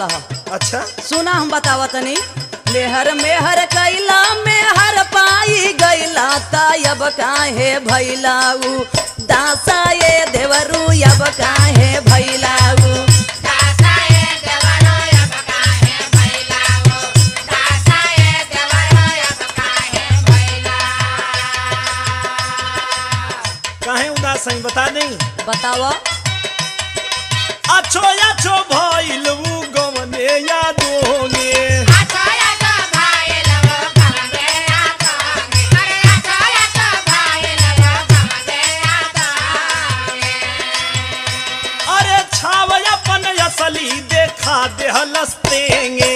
अच्छा सुना हम बतावा तनी मेहर मेहर कैला मेहर पाई गैला तब काहे भैलाऊ दासा ये देवरू अब काहे भैलाऊ काहे उदास है बता नहीं बतावा अच्छो अच्छो भइल उ गवने यादोंगे अरे छाव अपन असली देखा दे हलस्तेंगे